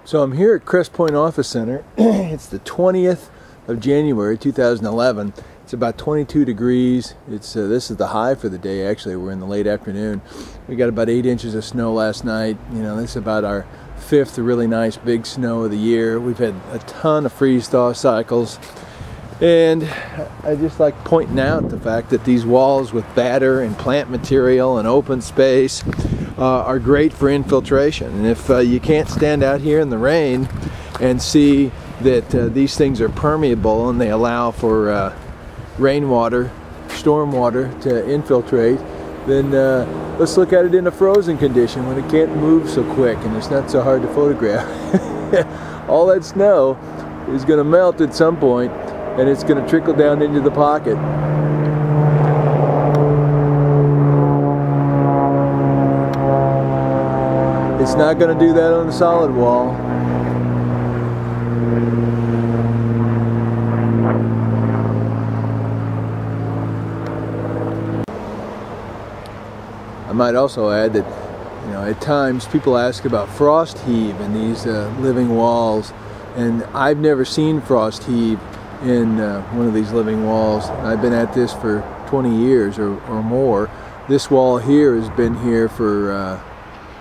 So I'm here at Crest Point Office Center. It's the 20th of January 2011. It's about 22 degrees. This is the high for the day. Actually, we're in the late afternoon. We got about 8 inches of snow last night. You know, this is about our 5th really nice big snow of the year. We've had a ton of freeze-thaw cycles. And I just like pointing out the fact that these walls with batter and plant material and open space are great for infiltration. And if you can't stand out here in the rain and see that these things are permeable and they allow for rainwater, storm water to infiltrate, then let's look at it in a frozen condition when it can't move so quick and it's not so hard to photograph. All that snow is going to melt at some point, and it's going to trickle down into the pocket. It's not going to do that on the solid wall. I might also add that, you know, at times people ask about frost heave in these living walls, and I've never seen frost heave in one of these living walls. I've been at this for 20 years or more. This wall here has been here for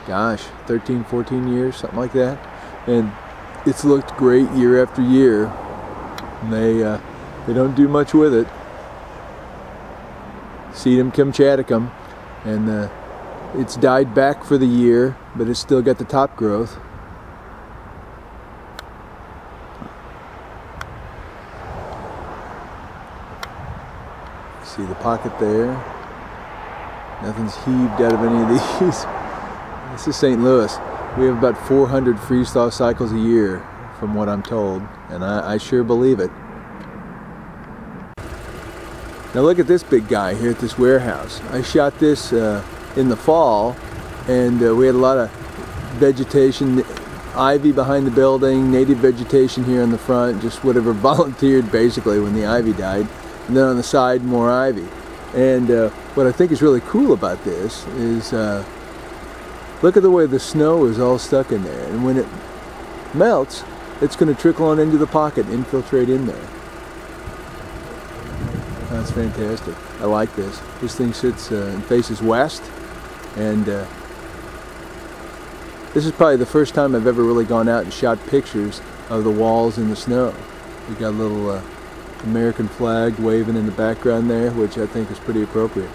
gosh, 13, 14 years, something like that, and it's looked great year after year. And they don't do much with it. Sedum Kamchaticum, and it's died back for the year, but it's still got the top growth. See the pocket there? Nothing's heaved out of any of these. This is St. Louis. We have about 400 freeze-thaw cycles a year, from what I'm told, and I sure believe it. Now look at this big guy here at this warehouse. I shot this in the fall, and we had a lot of vegetation, ivy behind the building, native vegetation here in the front, just whatever volunteered basically when the ivy died. And then on the side, more ivy. And what I think is really cool about this is look at the way the snow is all stuck in there. And when it melts, it's going to trickle on into the pocket, infiltrate in there. That's fantastic. I like this. This thing sits and faces west. And this is probably the first time I've ever really gone out and shot pictures of the walls in the snow. We got a little American flag waving in the background there, which I think is pretty appropriate.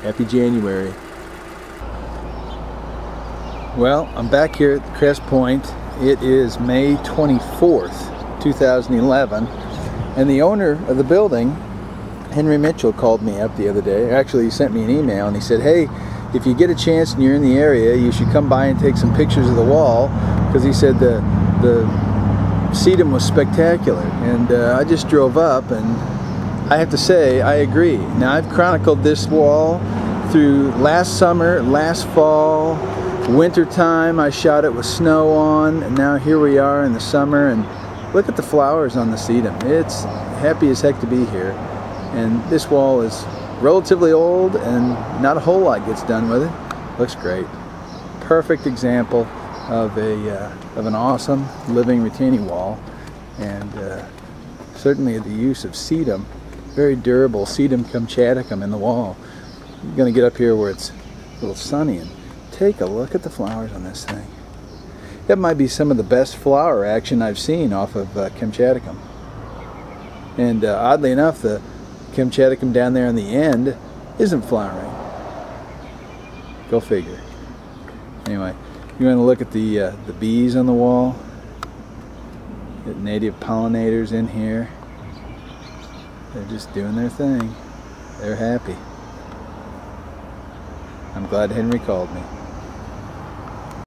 Happy January. Well, I'm back here at Crest Point. It is May 24th, 2011, and the owner of the building, Henry Mitchell, called me up the other day. Actually, he sent me an email and he said, hey, if you get a chance and you're in the area, you should come by and take some pictures of the wall, because he said the sedum was spectacular. And I just drove up, and I have to say I agree. Now, I've chronicled this wall through last summer, last fall, winter time. I shot it with snow on, and now here we are in the summer, and look at the flowers on the sedum. It's happy as heck to be here. And this wall is relatively old, and not a whole lot gets done with it. Looks great. Perfect example of an awesome living retaining wall, and certainly the use of sedum, very durable Sedum Kamchaticum in the wall. I'm going to get up here where it's a little sunny and take a look at the flowers on this thing. That might be some of the best flower action I've seen off of Kamchaticum. And oddly enough, the Kamchaticum down there on the end isn't flowering. Go figure. Anyway, you want to look at the bees on the wall? The native pollinators in here. They're just doing their thing. They're happy. I'm glad Henry called me.